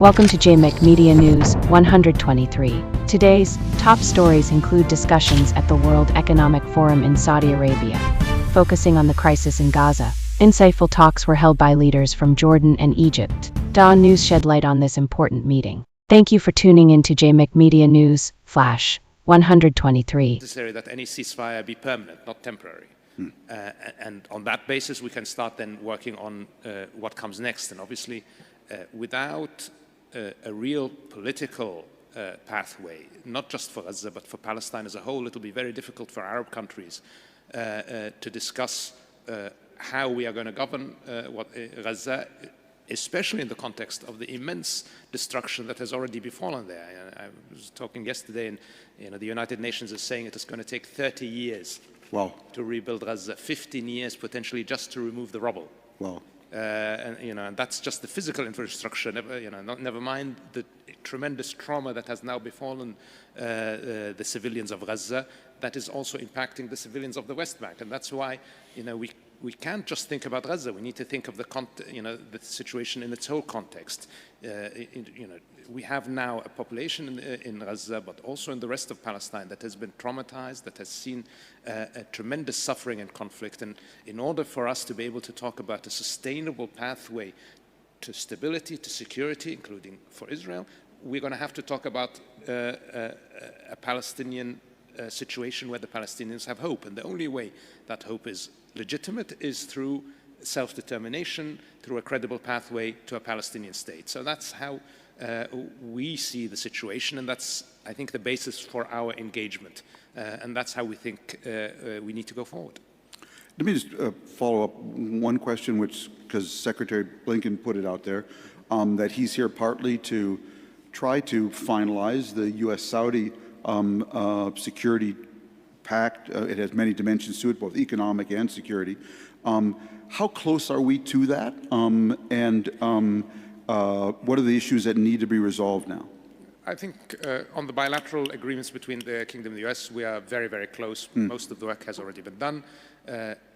Welcome to JMIC Media News 123. Today's top stories include discussions at the World Economic Forum in Saudi Arabia, focusing on the crisis in Gaza. Insightful talks were held by leaders from Jordan and Egypt. Dawn News shed light on this important meeting. Thank you for tuning in to JMIC Media News Flash 123. Necessary that any ceasefire be permanent, not temporary. And on that basis, we can start then working on what comes next. And obviously, without a real political pathway, not just for Gaza, but for Palestine as a whole, it will be very difficult for Arab countries to discuss how we are going to govern Gaza, especially in the context of the immense destruction that has already befallen there. I was talking yesterday, and the United Nations is saying it is going to take 30 years to rebuild Gaza, 15 years potentially just to remove the rubble. Wow. And that's just the physical infrastructure. Never mind the tremendous trauma that has now befallen the civilians of Gaza. That is also impacting the civilians of the West Bank, and that's why we can't just think about Gaza. We need to think of the situation in its whole context. We have now a population in Gaza, but also in the rest of Palestine, that has been traumatized, that has seen a tremendous suffering and conflict. And in order for us to be able to talk about a sustainable pathway to stability, to security, including for Israel, we're going to have to talk about a Palestinian situation where the Palestinians have hope. And the only way that hope is legitimate is through self-determination, through a credible pathway to a Palestinian state. So that's how we see the situation, and that's, I think, the basis for our engagement. And that's how we think we need to go forward. Let me just follow up one question, because Secretary Blinken put it out there, that he's here partly to try to finalize the U.S.-Saudi security pact. It has many dimensions to it, both economic and security. How close are we to that? What are the issues that need to be resolved now? I think on the bilateral agreements between the Kingdom and the US, we are very, very close. Most of the work has already been done.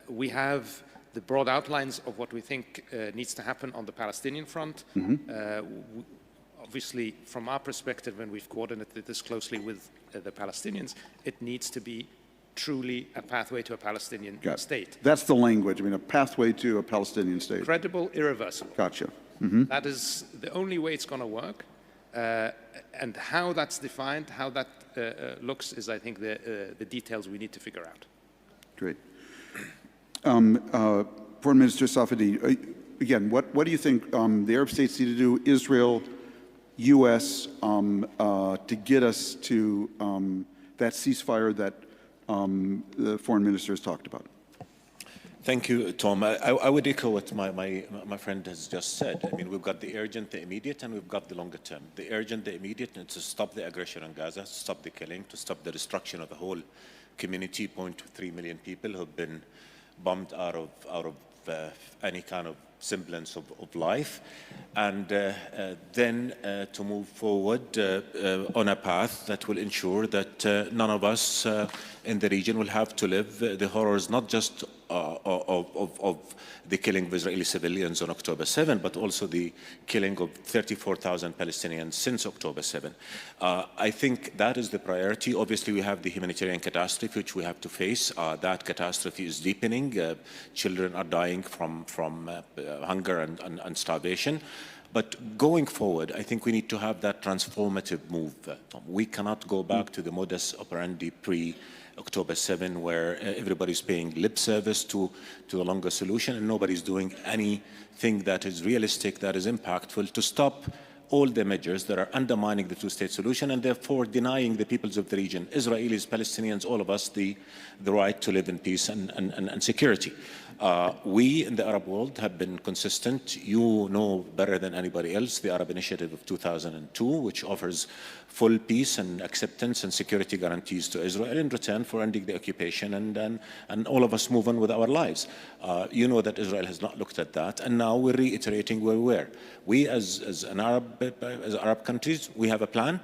We have the broad outlines of what we think needs to happen on the Palestinian front. Obviously, from our perspective, when we've coordinated this closely with the Palestinians, it needs to be truly a pathway to a Palestinian state. That's the language. I mean, a pathway to a Palestinian state. Credible, irreversible. Gotcha. That is the only way it's going to work. And how that's defined, how that looks, is, I think, the details we need to figure out. Great. Foreign Minister Safadi, again, what do you think the Arab states need to do, Israel, U.S., to get us to that ceasefire that the Foreign Minister has talked about? Thank you, Tom. I would echo what my friend has just said. I mean, we've got the urgent, the immediate, and we've got the longer term. The urgent, the immediate, is to stop the aggression in Gaza, to stop the killing, to stop the destruction of the whole community, 0.3 million people who've been bombed out of any kind of semblance of life, and then to move forward on a path that will ensure that none of us in the region will have to live the horrors, not just of the killing of Israeli civilians on October 7, but also the killing of 34,000 Palestinians since October 7. I think that is the priority. Obviously, we have the humanitarian catastrophe which we have to face. That catastrophe is deepening. Children are dying from hunger and starvation. But going forward, I think we need to have that transformative move. We cannot go back to the modus operandi pre-October 7, where everybody's paying lip service to a longer solution and nobody's doing anything that is realistic, that is impactful, to stop all the measures that are undermining the two-state solution and therefore denying the peoples of the region, Israelis, Palestinians, all of us, the right to live in peace and security. We in the Arab world have been consistent. You know better than anybody else the Arab Initiative of 2002, which offers full peace and acceptance and security guarantees to Israel in return for ending the occupation and all of us move on with our lives. You know that Israel has not looked at that, and now we're reiterating where we were. We as Arab countries, we have a plan.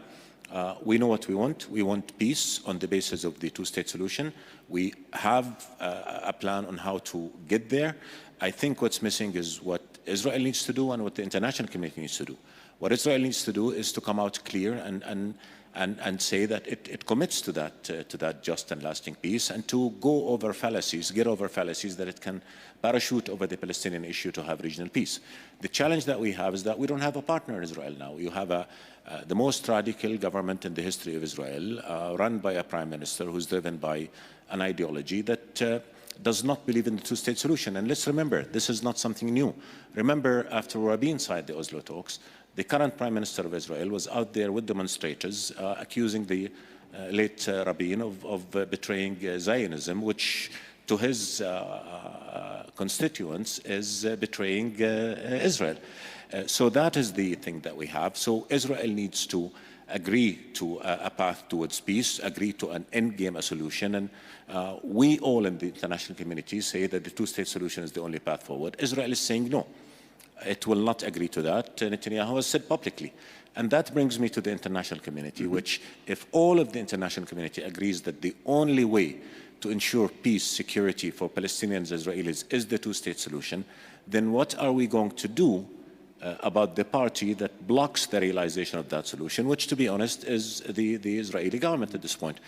We know what we want. We want peace on the basis of the two-state solution. We have a plan on how to get there. I think what's missing is what Israel needs to do and what the international community needs to do. What Israel needs to do is to come out clear and say that it commits to that just and lasting peace, and to go over fallacies, get over fallacies that it can parachute over the Palestinian issue to have regional peace. The challenge that we have is that we don't have a partner in Israel now. You have the most radical government in the history of Israel, run by a prime minister who's driven by an ideology that does not believe in the two-state solution. And let's remember, this is not something new. Remember, after Rabin signed the Oslo talks, the current prime minister of Israel was out there with demonstrators accusing the late Rabin of betraying Zionism, which to his constituents is betraying Israel. So that is the thing that we have. So Israel needs to agree to a path towards peace, agree to an endgame solution, and we all in the international community say that the two-state solution is the only path forward. Israel is saying no. It will not agree to that. Netanyahu has said publicly. And that brings me to the international community, which if all of the international community agrees that the only way to ensure peace, security for Palestinians and Israelis is the two-state solution, then what are we going to do about the party that blocks the realization of that solution, which, to be honest, is the Israeli government at this point?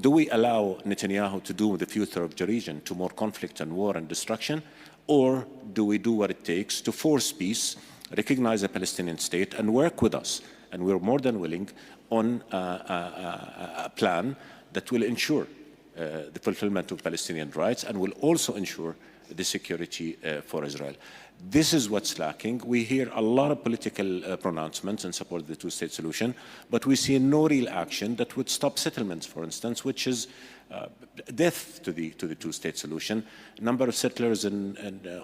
Do we allow Netanyahu to do the future of the region to more conflict and war and destruction? Or do we do what it takes to force peace, recognize a Palestinian state, and work with us? And we're more than willing on a plan that will ensure the fulfillment of Palestinian rights and will also ensure the security for Israel. This is what's lacking. We hear a lot of political pronouncements in support of the two-state solution, but we see no real action that would stop settlements, for instance, which is death to the two-state solution. Number of settlers in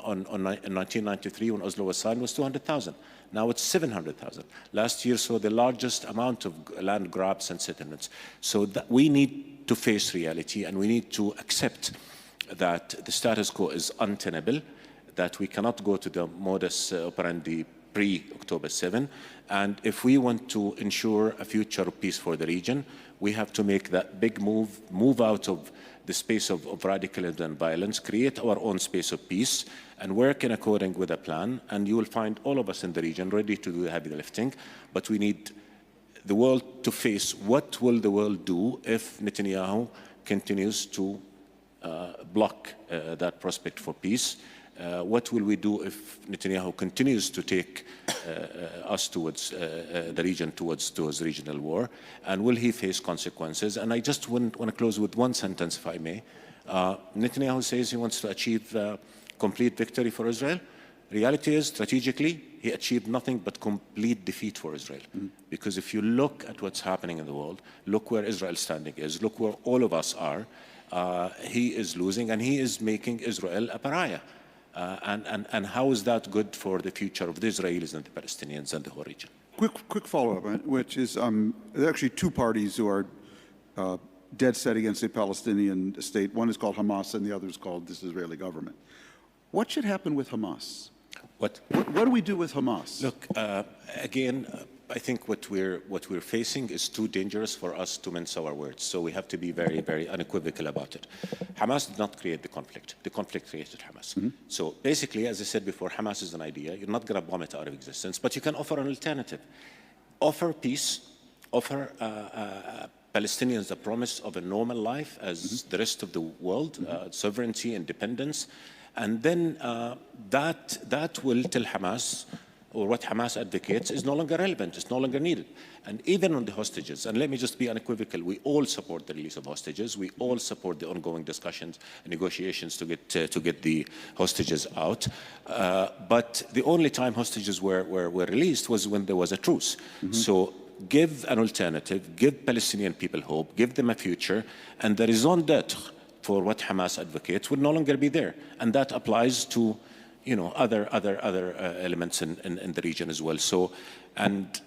1993 when Oslo was signed was 200,000. Now it's 700,000. Last year saw the largest amount of land grabs and settlements. So that we need to face reality, and we need to accept that the status quo is untenable, that we cannot go to the modus operandi pre-October 7. And if we want to ensure a future of peace for the region, we have to make that big move out of the space of radicalism and violence, create our own space of peace, and work in accordance with a plan. And you will find all of us in the region ready to do the heavy lifting. But we need the world to face what will the world do if Netanyahu continues to block that prospect for peace. What will we do if Netanyahu continues to take us towards the region, towards regional war? And will he face consequences? And I just want to close with one sentence, if I may. Netanyahu says he wants to achieve complete victory for Israel. Reality is, strategically, he achieved nothing but complete defeat for Israel. Because if you look at what's happening in the world, look where Israel's standing is, look where all of us are, he is losing, and he is making Israel a pariah. And how is that good for the future of the Israelis and the Palestinians and the whole region? Quick follow-up, which is there are actually two parties who are dead set against the Palestinian state. One is called Hamas, and the other is called this Israeli government. What should happen with Hamas? What do we do with Hamas? Look, again, I think what we're facing is too dangerous for us to mince our words. So we have to be very, very unequivocal about it. Hamas did not create the conflict. The conflict created Hamas. So basically, as I said before, Hamas is an idea. You're not going to bomb it out of existence, but you can offer an alternative. Offer peace, offer Palestinians a promise of a normal life as the rest of the world, sovereignty, independence, and then that will tell Hamas, or what Hamas advocates, is no longer relevant, it's no longer needed. And even on the hostages, and let me just be unequivocal, we all support the release of hostages, we all support the ongoing discussions and negotiations to get the hostages out. But the only time hostages were released was when there was a truce. So give an alternative, give Palestinian people hope, give them a future, and the raison d'etre for what Hamas advocates would no longer be there. And that applies to other elements in the region as well. So, and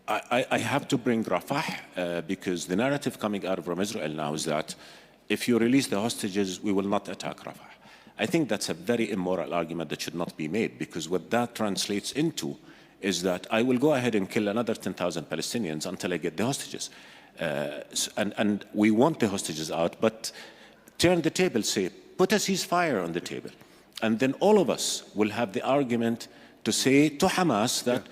I have to bring Rafah because the narrative coming out from Israel now is that if you release the hostages, we will not attack Rafah. I think that's a very immoral argument that should not be made, because what that translates into is that I will go ahead and kill another 10,000 Palestinians until I get the hostages. And we want the hostages out, but turn the table, say, put a ceasefire on the table. And then all of us will have the argument to say to Hamas that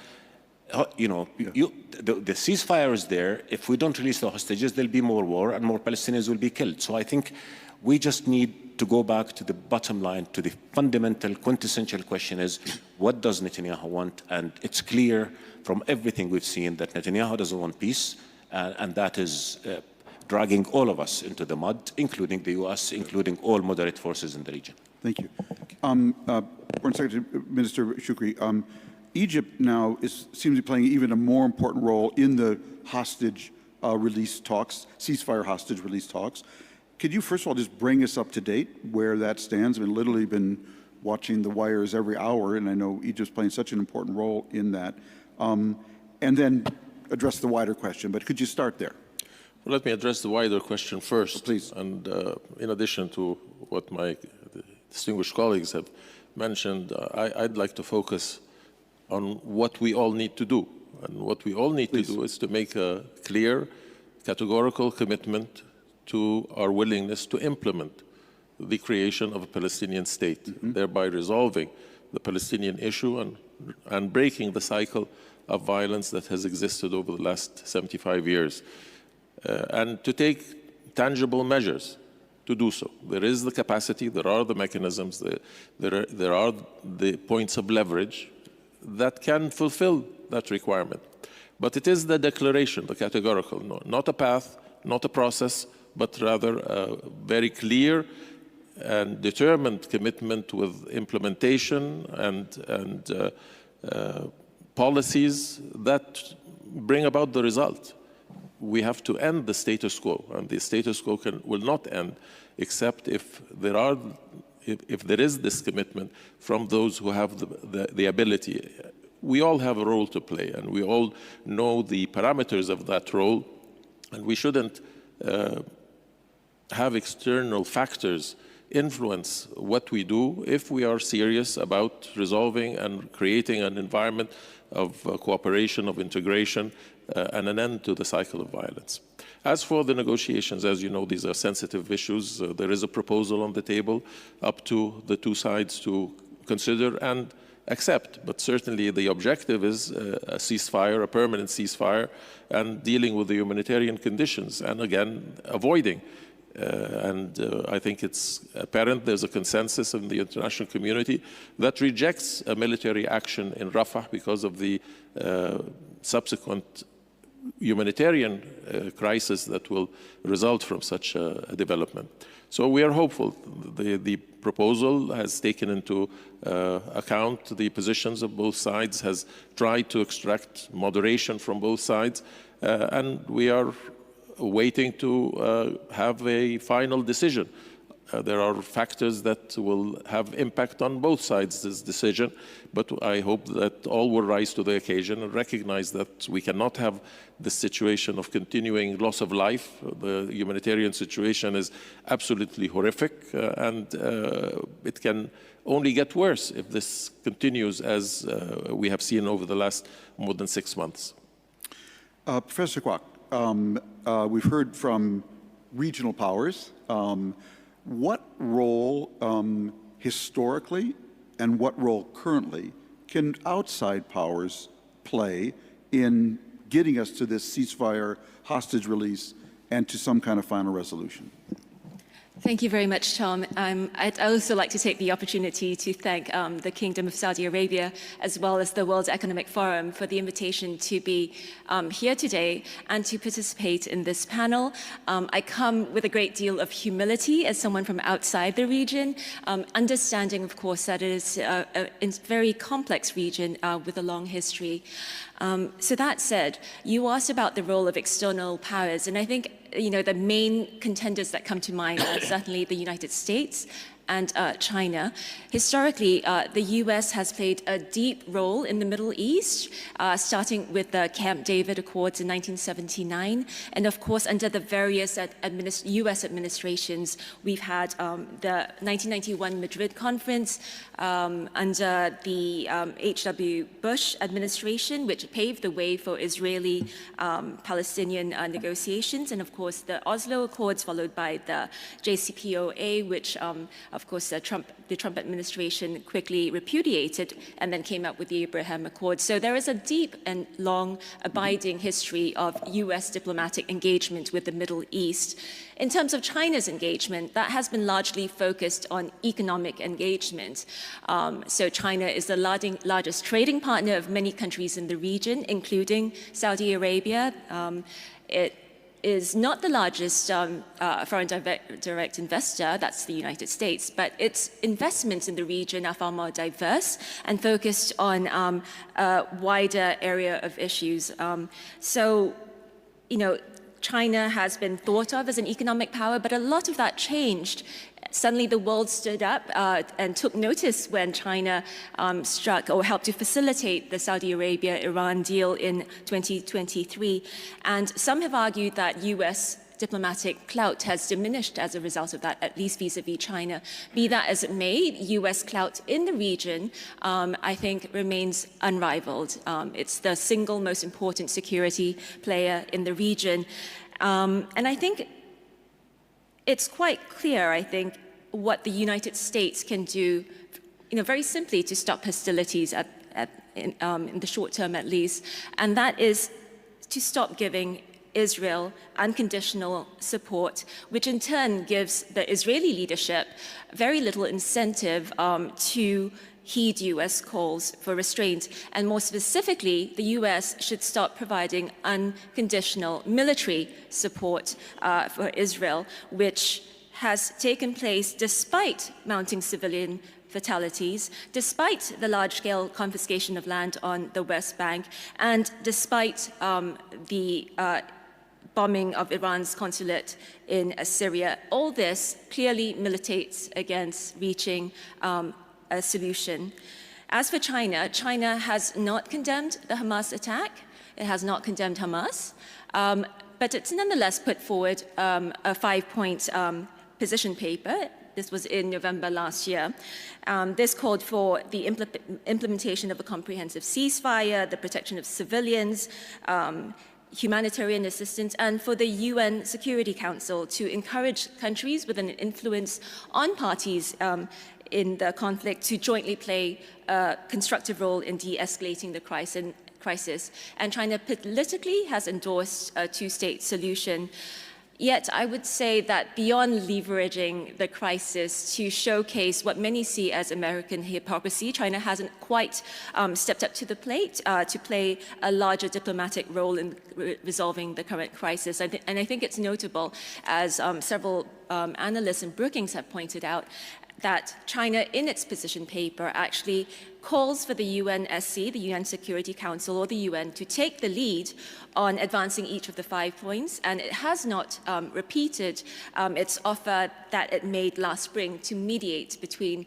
the ceasefire is there. If we don't release the hostages, there'll be more war and more Palestinians will be killed. So I think we just need to go back to the bottom line, to the fundamental, quintessential question is, what does Netanyahu want? And it's clear from everything we've seen that Netanyahu doesn't want peace, and that is dragging all of us into the mud, including the U.S., including all moderate forces in the region. Thank you. Foreign Secretary, Minister Shukri, Egypt now seems to be playing even a more important role in the hostage release talks, ceasefire hostage release talks. Could you first of all just bring us up to date where that stands? I've literally been watching the wires every hour, and I know Egypt's playing such an important role in that. And then address the wider question, but could you start there? Well, let me address the wider question first. Please. And in addition to what my distinguished colleagues have mentioned, I'd like to focus on what we all need to do. And what we all need to do is to make a clear, categorical commitment to our willingness to implement the creation of a Palestinian state, thereby resolving the Palestinian issue and breaking the cycle of violence that has existed over the last 75 years. And to take tangible measures to do so. There is the capacity, there are the mechanisms, there are the points of leverage that can fulfill that requirement. But it is the declaration, the categorical, not a path, not a process, but rather a very clear and determined commitment with implementation and policies that bring about the result. We have to end the status quo, and the status quo will not end except if there is this commitment from those who have the ability. We all have a role to play, and we all know the parameters of that role, and we shouldn't have external factors influence what we do if we are serious about resolving and creating an environment of cooperation, of integration, and an end to the cycle of violence. As for the negotiations, as you know, these are sensitive issues. There is a proposal on the table up to the two sides to consider and accept. But certainly the objective is a ceasefire, a permanent ceasefire, and dealing with the humanitarian conditions, and again, avoiding. I think it's apparent there's a consensus in the international community that rejects a military action in Rafah because of the subsequent humanitarian crisis that will result from such a development. So we are hopeful. The proposal has taken into account the positions of both sides, has tried to extract moderation from both sides, and we are waiting to have a final decision. There are factors that will have impact on both sides' this decision, but I hope that all will rise to the occasion and recognize that we cannot have this situation of continuing loss of life. The humanitarian situation is absolutely horrific, and it can only get worse if this continues as we have seen over the last more than 6 months. Professor Kwak, we've heard from regional powers. What role historically and what role currently can outside powers play in getting us to this ceasefire, hostage release, and to some kind of final resolution? Thank you very much, Tom. I'd also like to take the opportunity to thank the Kingdom of Saudi Arabia, as well as the World Economic Forum, for the invitation to be here today and to participate in this panel. I come with a great deal of humility as someone from outside the region, understanding, of course, that it is a very complex region with a long history. So that said, you asked about the role of external powers, and I think the main contenders that come to mind are certainly the United States and China. Historically, the US has played a deep role in the Middle East, starting with the Camp David Accords in 1979. And of course, under the various US administrations, we've had the 1991 Madrid Conference, under the H.W. Bush administration, which paved the way for Israeli-Palestinian negotiations, and of course the Oslo Accords, followed by the JCPOA, which of course, the Trump administration quickly repudiated and then came up with the Abraham Accords. So there is a deep and long abiding history of US diplomatic engagement with the Middle East. In terms of China's engagement, that has been largely focused on economic engagement. So China is the largest trading partner of many countries in the region, including Saudi Arabia. It is not the largest foreign direct investor, that's the United States, but its investments in the region are far more diverse and focused on a wider area of issues. So, you know, China has been thought of as an economic power, but a lot of that changed. Suddenly the world stood up and took notice when China struck or helped to facilitate the Saudi Arabia-Iran deal in 2023. And some have argued that US diplomatic clout has diminished as a result of that, at least vis-a-vis China. Be that as it may, US clout in the region, I think, remains unrivaled. It's the single most important security player in the region. And I think it's quite clear, I think, what the United States can do, you know, very simply to stop hostilities in the short term at least, and that is to stop giving Israel unconditional support, which in turn gives the Israeli leadership very little incentive to heed US calls for restraint. And more specifically, the US should stop providing unconditional military support for Israel, which has taken place despite mounting civilian fatalities, despite the large-scale confiscation of land on the West Bank, and despite the bombing of Iran's consulate in Syria. All this clearly militates against reaching a solution. As for China, China has not condemned the Hamas attack. It has not condemned Hamas, but it's nonetheless put forward a 5-point position paper. This was in November last year. This called for the implementation of a comprehensive ceasefire, the protection of civilians, humanitarian assistance, and for the UN Security Council to encourage countries with an influence on parties in the conflict to jointly play a constructive role in de-escalating the crisis. And China politically has endorsed a two-state solution. Yet I would say that beyond leveraging the crisis to showcase what many see as American hypocrisy, China hasn't quite stepped up to the plate to play a larger diplomatic role in resolving the current crisis. And I think it's notable, as several analysts in Brookings have pointed out, that China, in its position paper, actually calls for the UNSC, the UN Security Council, or the UN, to take the lead on advancing each of the 5 points, and it has not repeated its offer that it made last spring to mediate between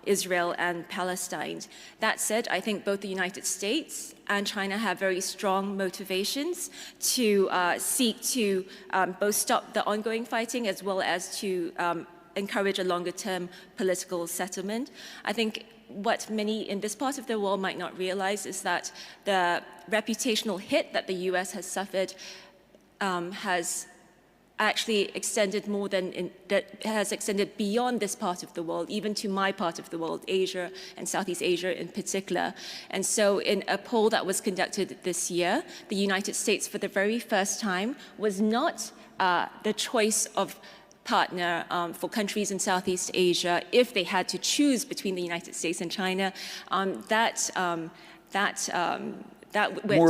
Israel and Palestine. That said, I think both the United States and China have very strong motivations to seek to both stop the ongoing fighting as well as to encourage a longer-term political settlement. I think what many in this part of the world might not realize is that the reputational hit that the US has suffered has actually extended has extended beyond this part of the world, even to my part of the world, Asia and Southeast Asia in particular. And so in a poll that was conducted this year, the United States, for the very first time, was not the choice of partner for countries in Southeast Asia if they had to choose between the United States and China. More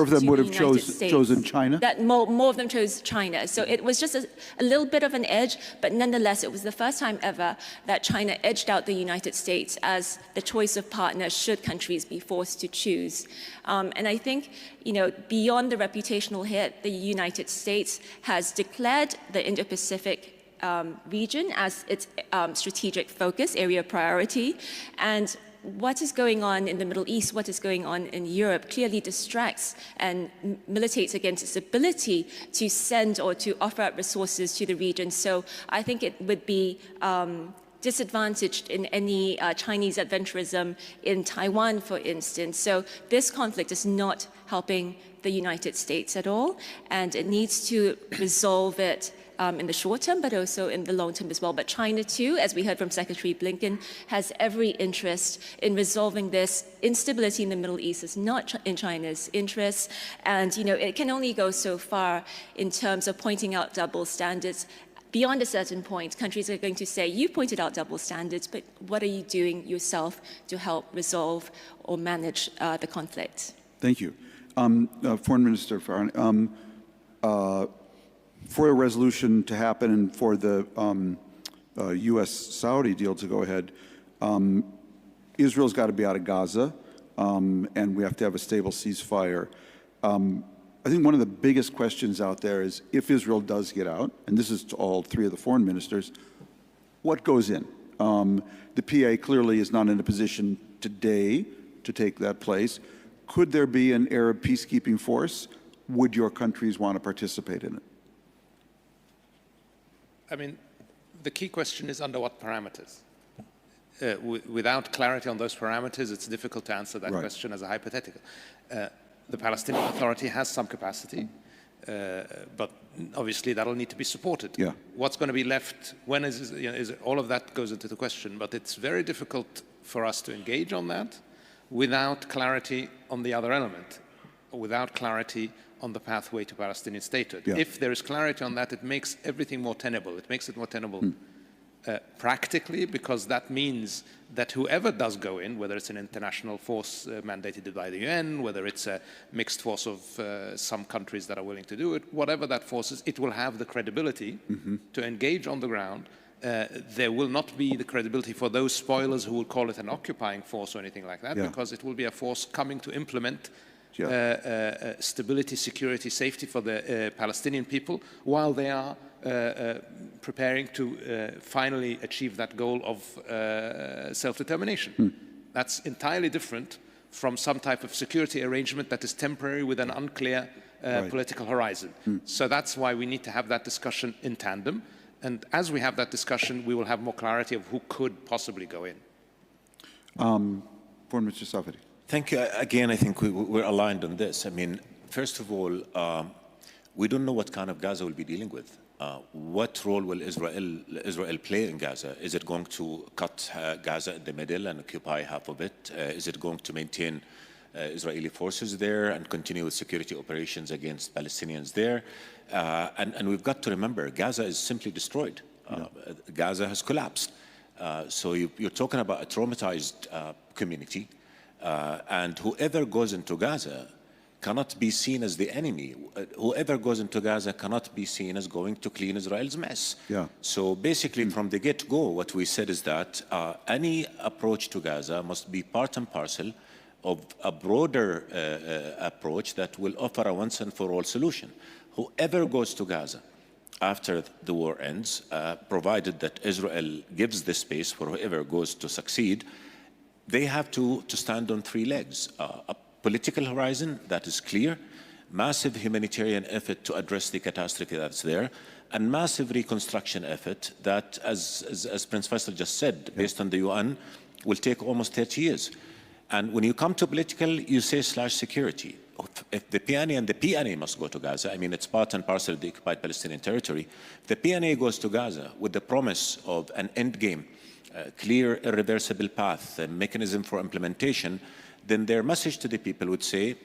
of them would have chosen China? More of them chose China. So it was just a little bit of an edge, but nonetheless, it was the first time ever that China edged out the United States as the choice of partner should countries be forced to choose. And I think, you know, beyond the reputational hit, the United States has declared the Indo-Pacific region as its strategic focus, area of priority. And what is going on in the Middle East, what is going on in Europe clearly distracts and militates against its ability to send or to offer up resources to the region. So I think it would be disadvantaged in any Chinese adventurism in Taiwan, for instance. So this conflict is not helping the United States at all, and it needs to resolve it in the short term, but also in the long term as well. But China too, as we heard from Secretary Blinken, has every interest in resolving this instability in the Middle East. It's not in China's interests, and it can only go so far in terms of pointing out double standards. Beyond a certain point, countries are going to say, you pointed out double standards, but what are you doing yourself to help resolve or manage the conflict? Thank you. Foreign Minister Farhan, for a resolution to happen and for the U.S.-Saudi deal to go ahead, Israel's got to be out of Gaza, and we have to have a stable ceasefire. I think one of the biggest questions out there is if Israel does get out, and this is to all three of the foreign ministers, what goes in? The PA clearly is not in a position today to take that place. Could there be an Arab peacekeeping force? Would your countries want to participate in it? I mean, the key question is under what parameters? Without clarity on those parameters, it's difficult to answer that question as a hypothetical. The Palestinian Authority has some capacity, but obviously that'll need to be supported. Yeah. What's going to be left? When is all of that goes into the question? But it's very difficult for us to engage on that without clarity on the other element, or without clarity on the pathway to Palestinian statehood. Yeah. If there is clarity on that, it makes everything more tenable. It makes it more tenable practically, because that means that whoever does go in, whether it's an international force mandated by the UN, whether it's a mixed force of some countries that are willing to do it, whatever that force is, it will have the credibility to engage on the ground. There will not be the credibility for those spoilers who will call it an occupying force or anything like that, because it will be a force coming to implement stability, security, safety for the Palestinian people while they are preparing to finally achieve that goal of self-determination. That's entirely different from some type of security arrangement that is temporary with an unclear political horizon. So that's why we need to have that discussion in tandem. And as we have that discussion, we will have more clarity of who could possibly go in. Foreign Minister Safadi. Thank you. Again, I think we're aligned on this. I mean, first of all, we don't know what kind of Gaza we'll be dealing with. What role will Israel play in Gaza? Is it going to cut Gaza in the middle and occupy half of it? Is it going to maintain Israeli forces there and continue with security operations against Palestinians there? And we've got to remember, Gaza is simply destroyed. Gaza has collapsed. So you're talking about a traumatized community. And whoever goes into Gaza cannot be seen as the enemy. Whoever goes into Gaza cannot be seen as going to clean Israel's mess. So basically, from the get-go, what we said is that any approach to Gaza must be part and parcel of a broader approach that will offer a once-and-for-all solution. Whoever goes to Gaza after the war ends, provided that Israel gives the space for whoever goes to succeed, they have to stand on three legs. A political horizon that is clear, massive humanitarian effort to address the catastrophe that's there, and massive reconstruction effort that, as Prince Faisal just said, based on the UN, will take almost 30 years. And when you come to political, you say /security. If the PNA and the PNA must go to Gaza, I mean, it's part and parcel of the occupied Palestinian territory. If the PNA goes to Gaza with the promise of an end game, a clear, irreversible path, a mechanism for implementation, then their message to the people would say,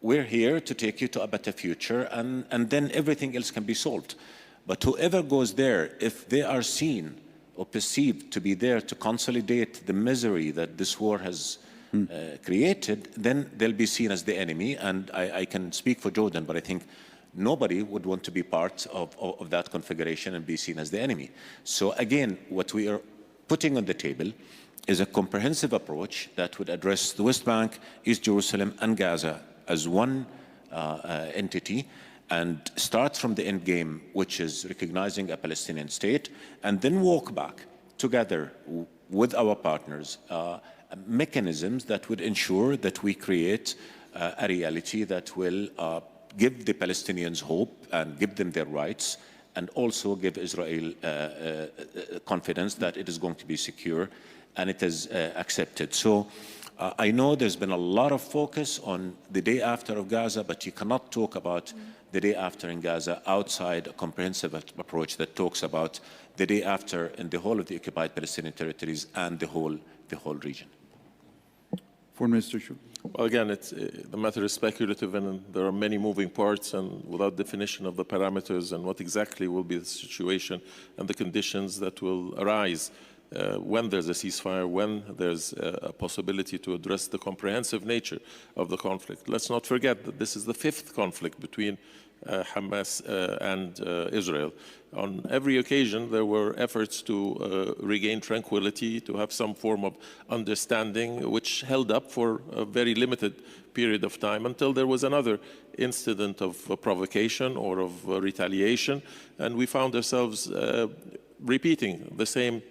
we're here to take you to a better future, and then everything else can be solved. But whoever goes there, if they are seen or perceived to be there to consolidate the misery that this war has created, then they'll be seen as the enemy. And I can speak for Jordan, but I think nobody would want to be part of that configuration and be seen as the enemy. So again, what we are putting on the table is a comprehensive approach that would address the West Bank, East Jerusalem, and Gaza as one entity, and start from the end game, which is recognizing a Palestinian state, and then walk back together with our partners mechanisms that would ensure that we create a reality that will give the Palestinians hope and give them their rights, and also give Israel confidence that it is going to be secure and it is accepted. So I know there's been a lot of focus on the day after of Gaza, but you cannot talk about the day after in Gaza outside a comprehensive approach that talks about the day after in the whole of the occupied Palestinian territories and the whole region. Foreign Minister Shu. Well, again, the matter is speculative, and there are many moving parts, and without definition of the parameters and what exactly will be the situation and the conditions that will arise when there's a ceasefire, when there's a possibility to address the comprehensive nature of the conflict. Let's not forget that this is the fifth conflict between Hamas and Israel. On every occasion, there were efforts to regain tranquility, to have some form of understanding, which held up for a very limited period of time until there was another incident of provocation or of retaliation, and we found ourselves repeating the same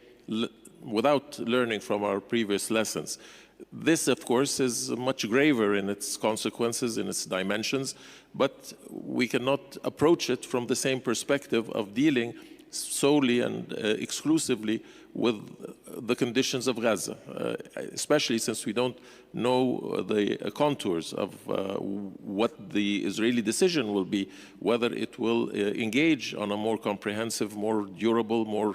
without learning from our previous lessons. This, of course, is much graver in its consequences, in its dimensions, but we cannot approach it from the same perspective of dealing solely and exclusively with the conditions of Gaza, especially since we don't know the contours of what the Israeli decision will be, whether it will engage on a more comprehensive, more durable, more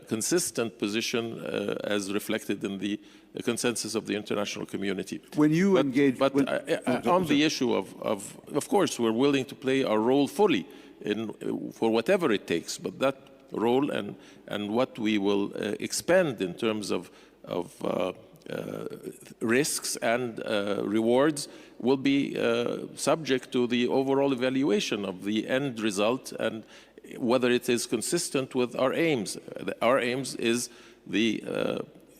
consistent position as reflected in the consensus of the international community. When you engage... on the issue of course, we're willing to play our role fully for whatever it takes, but that role and what we will expend in terms of risks and rewards will be subject to the overall evaluation of the end result and whether it is consistent with our aims. Our aims is the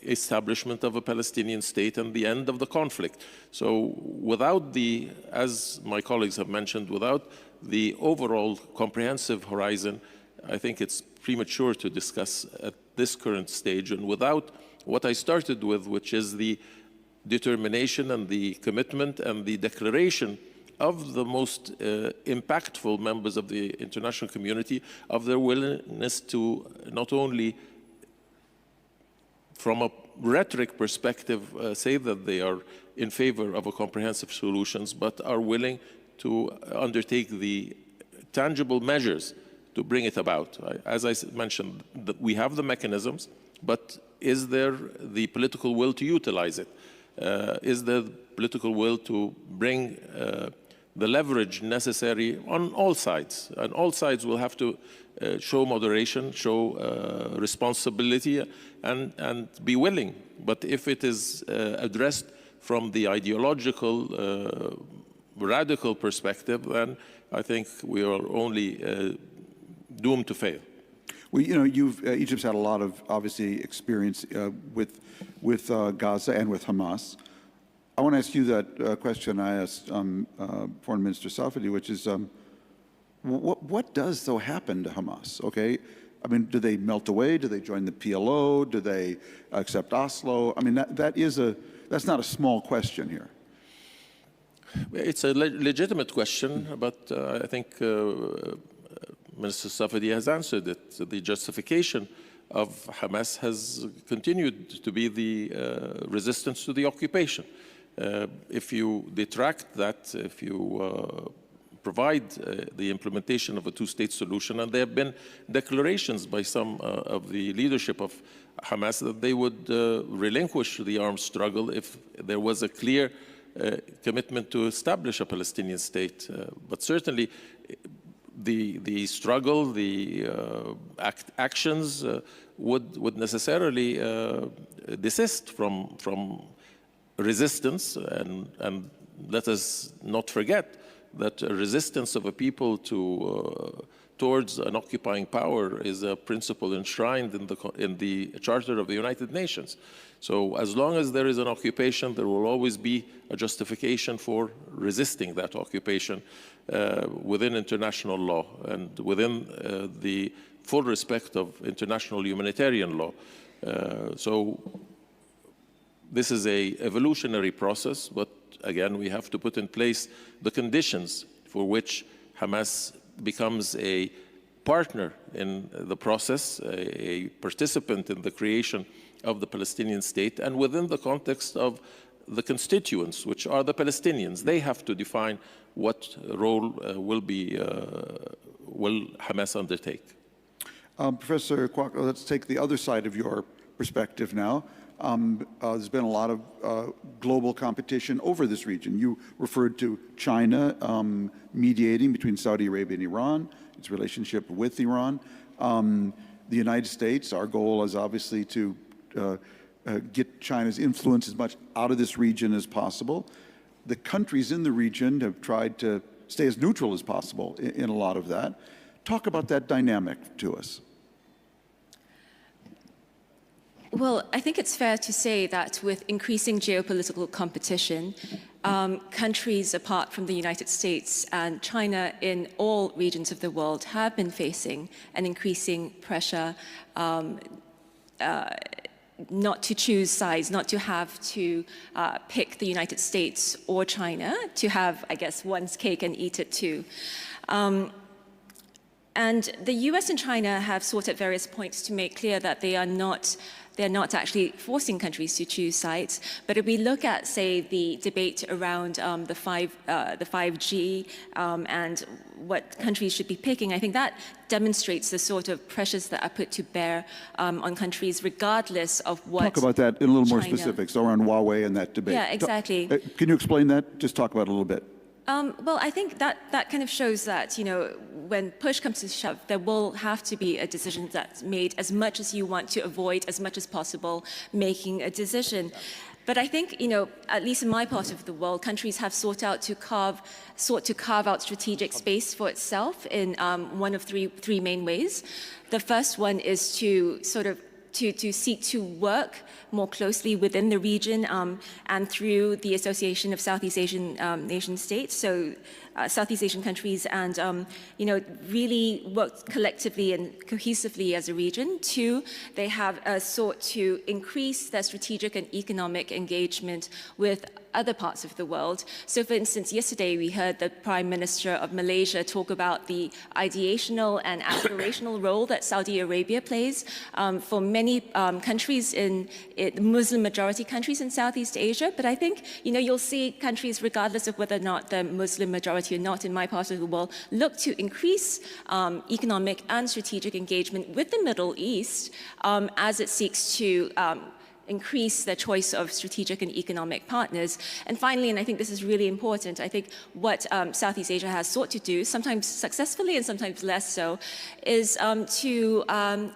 establishment of a Palestinian state and the end of the conflict. So without the, as my colleagues have mentioned, without the overall comprehensive horizon, I think it's premature to discuss at this current stage, and without what I started with, which is the determination and the commitment and the declaration of the most impactful members of the international community of their willingness to not only from a rhetoric perspective say that they are in favor of a comprehensive solutions, but are willing to undertake the tangible measures to bring it about. As I mentioned, we have the mechanisms, but is there the political will to utilize it? Is there political will to bring the leverage necessary on all sides? And all sides will have to show moderation, show responsibility, and be willing. But if it is addressed from the ideological, radical perspective, then I think we are only doomed to fail. Well, you know, Egypt's had a lot of, obviously, experience with Gaza and with Hamas. I want to ask you that question I asked Foreign Minister Safadi, which is, what does, though, happen to Hamas, okay? I mean, do they melt away? Do they join the PLO? Do they accept Oslo? I mean, that's not a small question here. It's a legitimate question, but I think Minister Safadi has answered it. The justification of Hamas has continued to be the resistance to the occupation. If you detract that, if you provide the implementation of a two-state solution, and there have been declarations by some of the leadership of Hamas that they would relinquish the armed struggle if there was a clear commitment to establish a Palestinian state. But certainly the struggle, the actions would necessarily desist from resistance, and let us not forget that a resistance of a people towards an occupying power is a principle enshrined in the Charter of the United Nations. So as long as there is an occupation, there will always be a justification for resisting that occupation within international law and within the full respect of international humanitarian law. So this is an evolutionary process, but again, we have to put in place the conditions for which Hamas becomes a partner in the process, a participant in the creation of the Palestinian state, and within the context of the constituents, which are the Palestinians. They have to define what role will Hamas undertake. Professor Kwok, let's take the other side of your perspective now. There's been a lot of global competition over this region. You referred to China mediating between Saudi Arabia and Iran, its relationship with Iran. The United States, our goal is obviously to get China's influence as much out of this region as possible. The countries in the region have tried to stay as neutral as possible in a lot of that. Talk about that dynamic to us. Well, I think it's fair to say that with increasing geopolitical competition, countries apart from the United States and China in all regions of the world have been facing an increasing pressure not to choose sides, not to have to pick the United States or China, to have, I guess, one's cake and eat it too. And the US and China have sought at various points to make clear that they're not actually forcing countries to choose sides. But if we look at, say, the debate around the 5G and what countries should be picking, I think that demonstrates the sort of pressures that are put to bear on countries regardless of what Talk about that in a little more China. specifics around Huawei and that debate. Yeah, exactly. Can you explain that? Just talk about it a little bit. Well, I think that kind of shows that, you know, when push comes to shove, there will have to be a decision that's made as much as you want to avoid as much as possible making a decision. But I think, you know, at least in my part of the world, countries have sought to carve out strategic space for itself in one of three main ways. The first one is to sort of to seek to work more closely within the region and through the Association of Southeast Asian Nation States, so Southeast Asian countries, and you know, really work collectively and cohesively as a region. Two, they have sought to increase their strategic and economic engagement with other parts of the world. So for instance, yesterday we heard the Prime Minister of Malaysia talk about the ideational and aspirational role that Saudi Arabia plays for many countries in Muslim majority countries in Southeast Asia. But I think, you know, you'll see countries, regardless of whether or not they're Muslim majority or not in my part of the world, look to increase economic and strategic engagement with the Middle East as it seeks to increase their choice of strategic and economic partners. And finally, and I think this is really important, I think what Southeast Asia has sought to do, sometimes successfully and sometimes less so, is to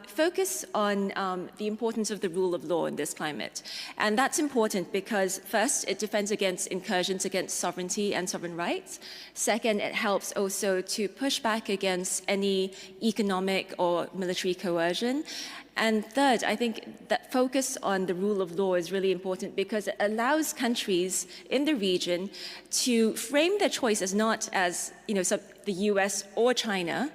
focus on the importance of the rule of law in this climate. And that's important because first, it defends against incursions against sovereignty and sovereign rights. Second, it helps also to push back against any economic or military coercion. And third, I think that focus on the rule of law is really important because it allows countries in the region to frame their choice as not as, you know, the US or China,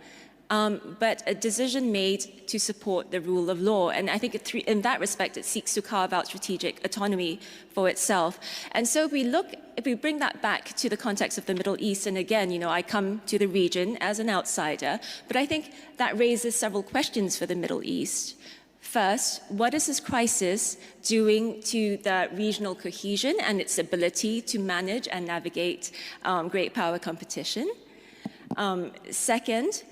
but a decision made to support the rule of law. And I think in that respect, it seeks to carve out strategic autonomy for itself. And so if we bring that back to the context of the Middle East, and again, you know, I come to the region as an outsider, but I think that raises several questions for the Middle East. First, what is this crisis doing to the regional cohesion and its ability to manage and navigate great power competition? Second,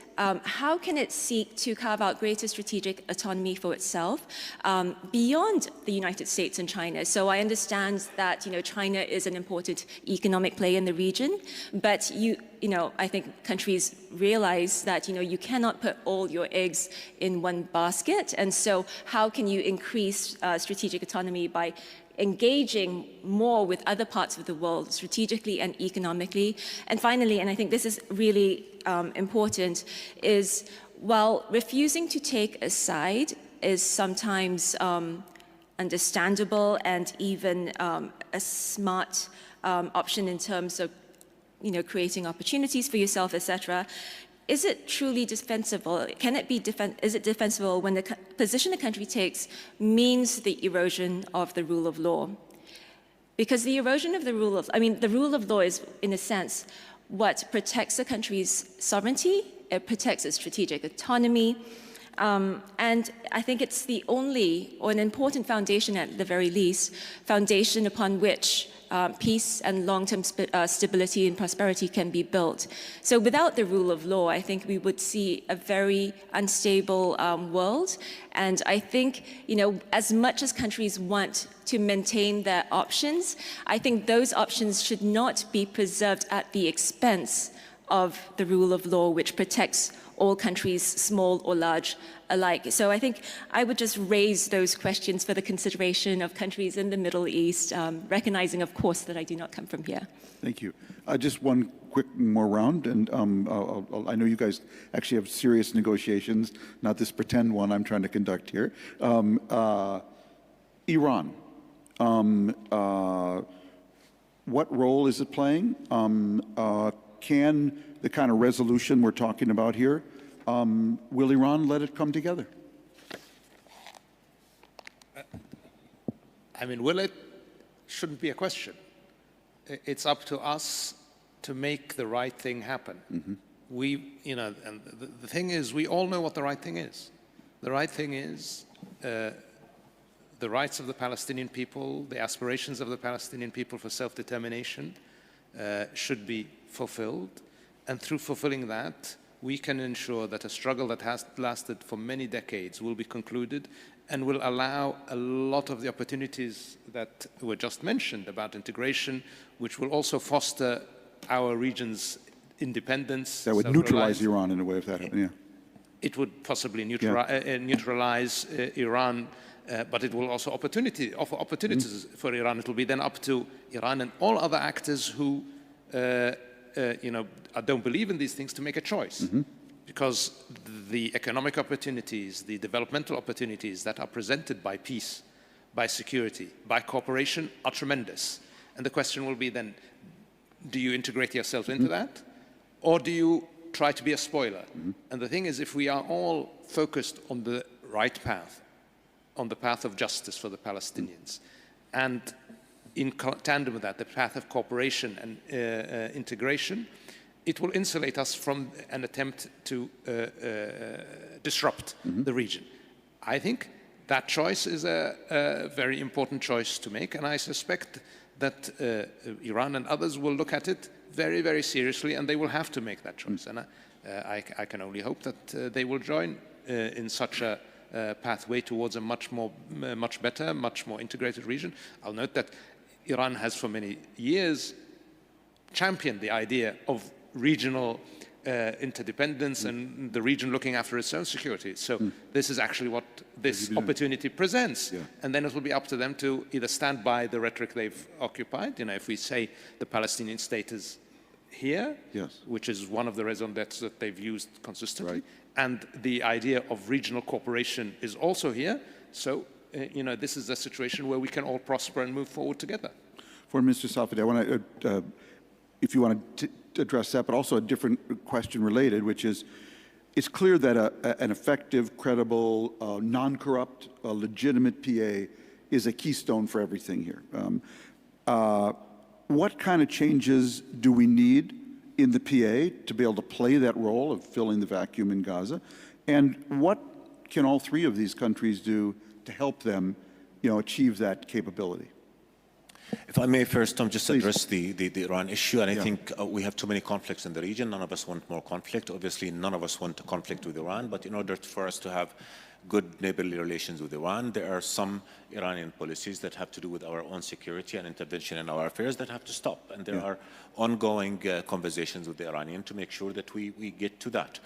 how can it seek to carve out greater strategic autonomy for itself beyond the United States and China? So I understand that, you know, China is an important economic player in the region, but you know, I think countries realize that, you know, you cannot put all your eggs in one basket. And so how can you increase strategic autonomy by engaging more with other parts of the world strategically and economically? And finally, and I think this is really important, is while refusing to take a side is sometimes understandable and even a smart option in terms of, you know, creating opportunities for yourself, etc. Is it truly defensible? Can it be is it defensible when the position a country takes means the erosion of the rule of law? Because the erosion of the rule of law is, in a sense, what protects a country's sovereignty. It protects its strategic autonomy. And I think it's the only, or an important foundation at the very least, foundation upon which peace and long-term stability and prosperity can be built. So without the rule of law, I think we would see a very unstable world. And I think, as much as countries want to maintain their options, I think those options should not be preserved at the expense of the rule of law, which protects all countries, small or large alike. So I think I would just raise those questions for the consideration of countries in the Middle East, recognizing, of course, that I do not come from here. Thank you. Just one quick more round, and I know you guys actually have serious negotiations, not this pretend one I'm trying to conduct here. Iran. What role is it playing? Can the kind of resolution we're talking about here, will Iran let it come together? I mean, will it? Shouldn't be a question. It's up to us to make the right thing happen. And the thing is, we all know what the right thing is. The right thing is the rights of the Palestinian people, the aspirations of the Palestinian people for self-determination should be fulfilled. And through fulfilling that, we can ensure that a struggle that has lasted for many decades will be concluded and will allow a lot of the opportunities that were just mentioned about integration, which will also foster our region's independence. That would neutralize Iran in a way if that happened, yeah. It would possibly neutralize Iran, but it will also offer opportunities for Iran. It will be then up to Iran and all other actors who don't believe in these things to make a choice. Because the economic opportunities, the developmental opportunities that are presented by peace, by security, by cooperation are tremendous. And the question will be then, do you integrate yourself into that? Or do you try to be a spoiler? And the thing is, if we are all focused on the right path, on the path of justice for the Palestinians, and in tandem with that, the path of cooperation and integration, it will insulate us from an attempt to disrupt the region. I think that choice is a very important choice to make, and I suspect that Iran and others will look at it very, very seriously, and they will have to make that choice. And I can only hope that they will join in such a pathway towards a much better, much more integrated region. I'll note that Iran has for many years championed the idea of regional interdependence and the region looking after its own security. So this is actually what this opportunity presents. And then it will be up to them to either stand by the rhetoric they've occupied. If we say the Palestinian state is here, which is one of the raison d'etre that they've used consistently, and the idea of regional cooperation is also here. So, this is a situation where we can all prosper and move forward together. For Mr. Safadi, I want to, if you want to address that, but also a different question related, which is, it's clear that an effective, credible, non-corrupt, legitimate PA is a keystone for everything here. What kind of changes do we need in the PA to be able to play that role of filling the vacuum in Gaza? And what can all three of these countries do to help them, achieve that capability? If I may first, Tom, just address the Iran issue. And I think we have too many conflicts in the region. None of us want more conflict. Obviously, none of us want a conflict with Iran. But in order for us to have good neighborly relations with Iran, there are some Iranian policies that have to do with our own security and intervention in our affairs that have to stop. And there are ongoing conversations with the Iranian to make sure that we get to that.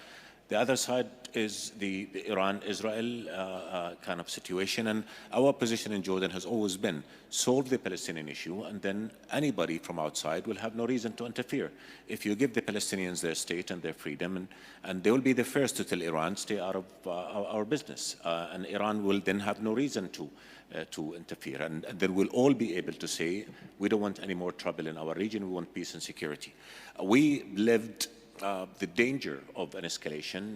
The other side is the Iran-Israel kind of situation, and our position in Jordan has always been solve the Palestinian issue, and then anybody from outside will have no reason to interfere. If you give the Palestinians their state and their freedom, and they will be the first to tell Iran, stay out of our business, and Iran will then have no reason to interfere, and then we'll all be able to say, we don't want any more trouble in our region, we want peace and security. We lived the danger of an escalation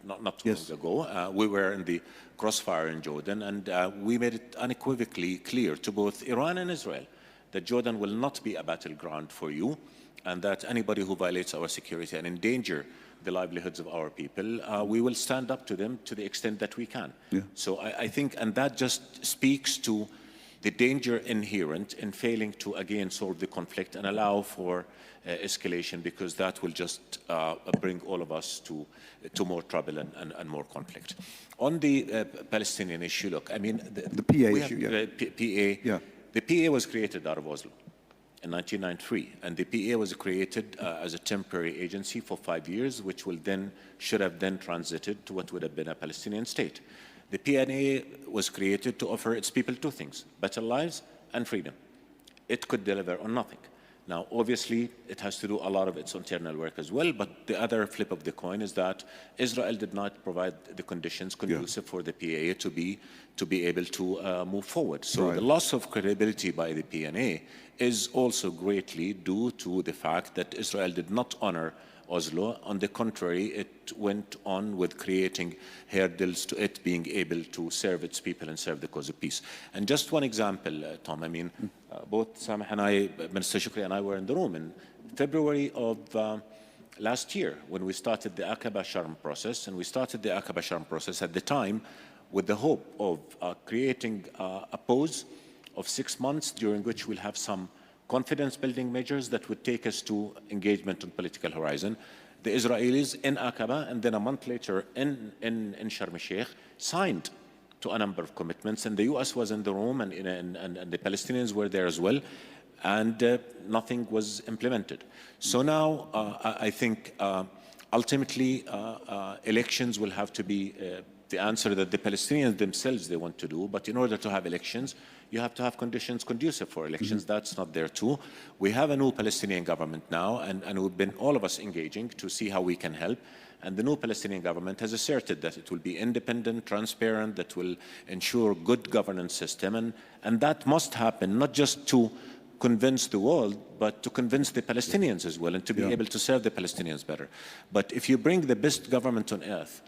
not too long ago. We were in the crossfire in Jordan, and we made it unequivocally clear to both Iran and Israel that Jordan will not be a battleground for you, and that anybody who violates our security and endanger the livelihoods of our people, we will stand up to them to the extent that we can. Yeah. So I think, and that just speaks to the danger inherent in failing to, again, solve the conflict and allow for escalation, because that will just bring all of us to more trouble and more conflict. On the Palestinian issue, look, I mean, The PA issue, yeah. PA, Yeah. the PA was created out of Oslo in 1993, and the PA was created as a temporary agency for 5 years, which should have then transited to what would have been a Palestinian state. The PNA was created to offer its people two things: better lives and freedom. It could deliver on nothing. Now, obviously, it has to do a lot of its internal work as well, but the other flip of the coin is that Israel did not provide the conditions conducive for the PA to be able to move forward. So the loss of credibility by the PNA is also greatly due to the fact that Israel did not honor Oslo. On the contrary, it went on with creating hurdles to it being able to serve its people and serve the cause of peace. And just one example, Tom, I mean, both Sameh and I, Minister Shukri and I were in the room in February of last year when we started the Aqaba Sharm process. And we started the Aqaba Sharm process at the time with the hope of creating a pause of 6 months during which we'll have some confidence-building measures that would take us to engagement on political horizon. The Israelis in Aqaba, and then a month later in Sharm el-Sheikh, signed to a number of commitments, and the U.S. was in the room, and the Palestinians were there as well, and nothing was implemented. So now I think ultimately elections will have to be the answer that the Palestinians themselves they want to do, but in order to have elections, you have to have conditions conducive for elections. That's not there too. We have a new Palestinian government now, and we've been all of us engaging to see how we can help. And the new Palestinian government has asserted that it will be independent, transparent, that will ensure good governance system, and that must happen not just to convince the world, but to convince the Palestinians as well, and to be able to serve the Palestinians better. But if you bring the best government on earth,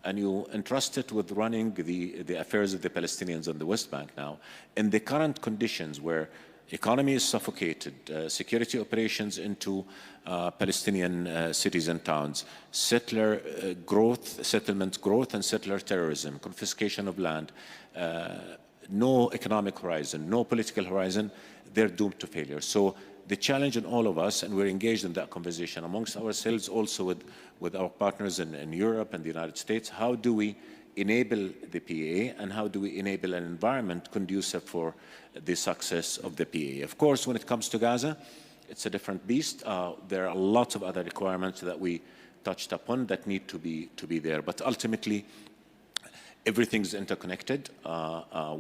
and you entrust it with running the affairs of the Palestinians on the West Bank now, in the current conditions where economy is suffocated, security operations into Palestinian cities and towns, settlement growth and settler terrorism, confiscation of land, no economic horizon, no political horizon, they're doomed to failure. So the challenge in all of us, and we're engaged in that conversation amongst ourselves, also with our partners in Europe and the United States, how do we enable the PA, and how do we enable an environment conducive for the success of the PA? Of course, when it comes to Gaza, it's a different beast. There are lots of other requirements that we touched upon that need to be there. But ultimately, everything's interconnected.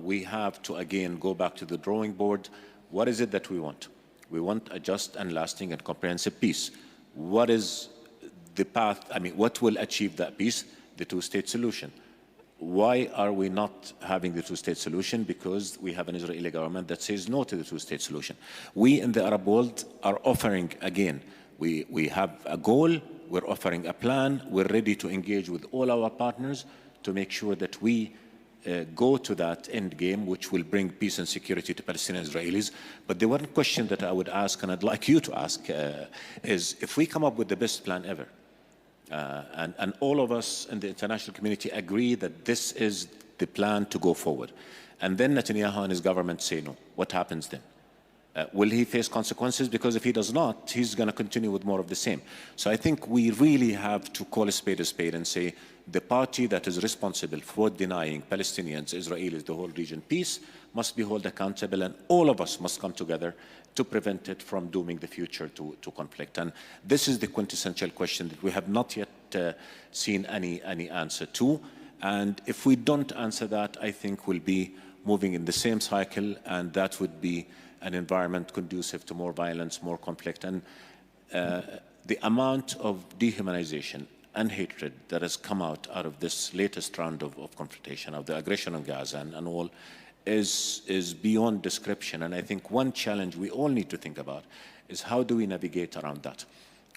We have to, again, go back to the drawing board. What is it that we want? We want a just and lasting and comprehensive peace. What is the path? I mean, what will achieve that peace? The two-state solution. Why are we not having the two-state solution? Because we have an Israeli government that says no to the two-state solution. We in the Arab world are offering, again, we have a goal, we're offering a plan, we're ready to engage with all our partners to make sure that we go to that end game, which will bring peace and security to Palestinian Israelis. But the one question that I would ask, and I'd like you to ask, is if we come up with the best plan ever, and all of us in the international community agree that this is the plan to go forward, and then Netanyahu and his government say no, what happens then? Will he face consequences? Because if he does not, he's going to continue with more of the same. So I think we really have to call a spade and say the party that is responsible for denying Palestinians, Israelis, the whole region peace must be held accountable, and all of us must come together to prevent it from dooming the future to conflict. And this is the quintessential question that we have not yet seen any answer to. And if we don't answer that, I think we'll be moving in the same cycle, and that would be an environment conducive to more violence, more conflict. And the amount of dehumanization and hatred that has come out of this latest round of confrontation, of the aggression on Gaza and all, is beyond description. And I think one challenge we all need to think about is how do we navigate around that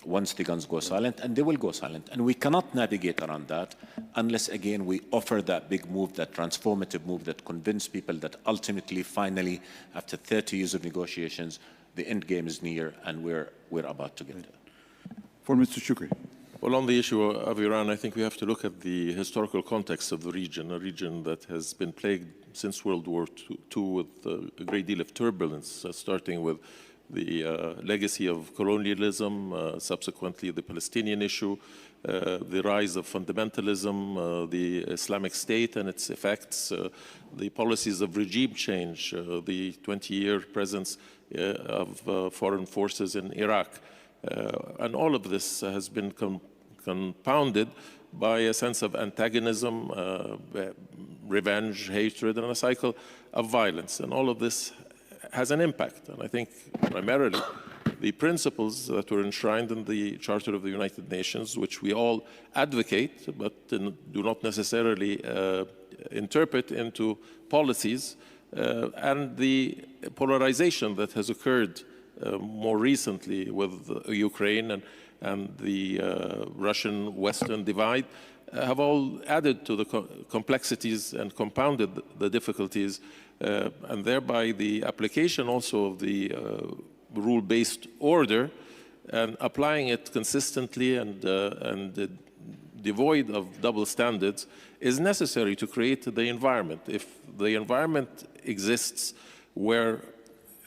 once the guns go silent, and they will go silent. And we cannot navigate around that unless, again, we offer that big move, that transformative move that convince people that ultimately, finally, after 30 years of negotiations, the end game is near, and we're about to get there. For Mr. Shukri. Well, on the issue of Iran, I think we have to look at the historical context of the region, a region that has been plagued since World War II with a great deal of turbulence, starting with the legacy of colonialism, subsequently the Palestinian issue, the rise of fundamentalism, the Islamic State and its effects, the policies of regime change, the 20-year presence of foreign forces in Iraq. And all of this has been compounded by a sense of antagonism, revenge, hatred, and a cycle of violence. And all of this has an impact. And I think primarily the principles that were enshrined in the Charter of the United Nations, which we all advocate, but do not necessarily interpret into policies, and the polarization that has occurred more recently with Ukraine and the Russian-Western divide have all added to the complexities and compounded the difficulties, and thereby the application also of the rule-based order and applying it consistently and devoid of double standards is necessary to create the environment. If the environment exists where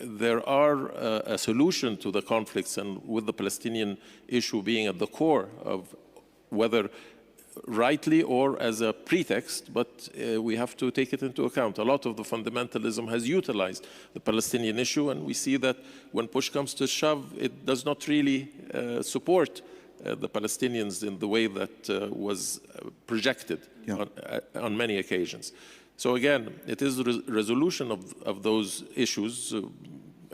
there are a solution to the conflicts, and with the Palestinian issue being at the core of whether rightly or as a pretext, but we have to take it into account. A lot of the fundamentalism has utilized the Palestinian issue, and we see that when push comes to shove, it does not really support the Palestinians in the way that was projected on many occasions. So again, it is the resolution of those issues,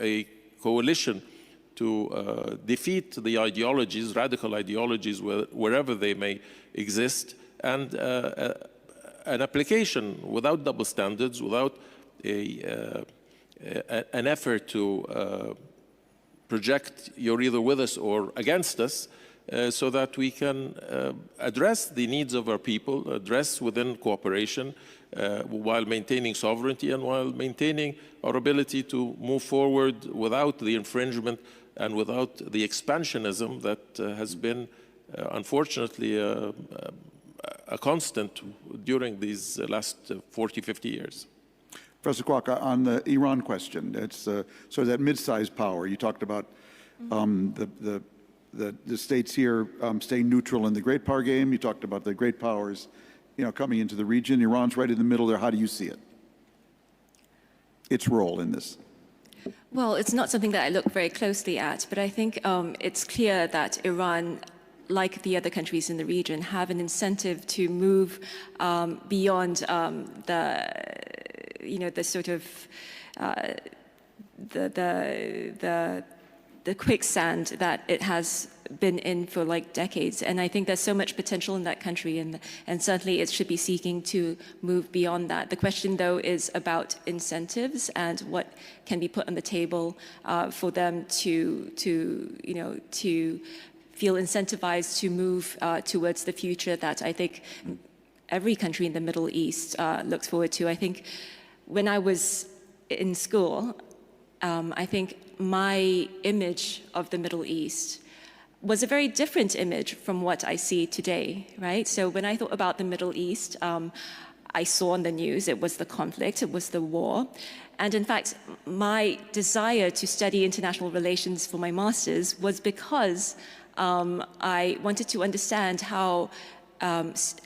a coalition to defeat the ideologies, radical ideologies, wherever they may exist, and an application without double standards, without an effort to project you're either with us or against us, so that we can address the needs of our people, address within cooperation, while maintaining sovereignty and while maintaining our ability to move forward without the infringement and without the expansionism that has been, unfortunately, a constant during these last 40, 50 years. Professor Kwok, on the Iran question, it's so that mid-sized power, you talked about the states here staying neutral in the great power game. You talked about the great powers, coming into the region. Iran's right in the middle there. How do you see it? Its role in this? Well, it's not something that I look very closely at, but I think it's clear that Iran, like the other countries in the region, have an incentive to move beyond the sort of the quicksand that it has been in for like decades. And I think there's so much potential in that country, and certainly it should be seeking to move beyond that. The question, though, is about incentives and what can be put on the table for them to feel incentivized to move towards the future that I think every country in the Middle East looks forward to. I think when I was in school, I think my image of the Middle East was a very different image from what I see today, right? So when I thought about the Middle East, I saw on the news, it was the conflict, it was the war. And in fact, my desire to study international relations for my master's was because I wanted to understand how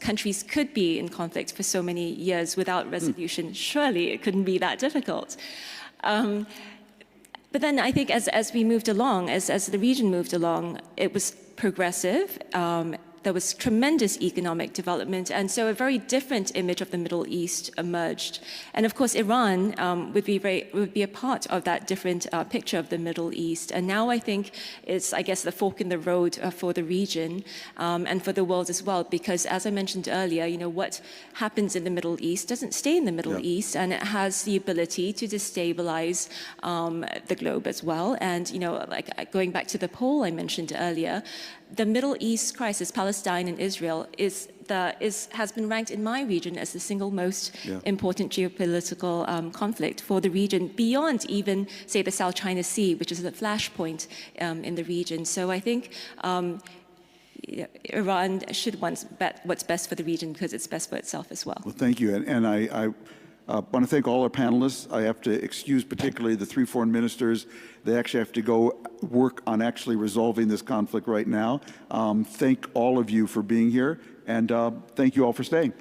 countries could be in conflict for so many years without resolution. Surely it couldn't be that difficult. But then I think as we moved along, as the region moved along, it was progressive. There was tremendous economic development, and so a very different image of the Middle East emerged. And of course, Iran would be a part of that different picture of the Middle East. And now I think it's, I guess, the fork in the road for the region and for the world as well. Because as I mentioned earlier, what happens in the Middle East doesn't stay in the Middle East, and it has the ability to destabilize the globe as well. And like going back to the poll I mentioned earlier, the Middle East crisis, Palestine and Israel, has been ranked in my region as the single most important geopolitical conflict for the region, beyond even, say, the South China Sea, which is a flashpoint in the region. So I think, Iran should want what's best for the region because it's best for itself as well. Well, thank you. And I want to thank all our panelists. I have to excuse particularly the 3 foreign ministers. They actually have to go work on actually resolving this conflict right now. Thank all of you for being here, and thank you all for staying.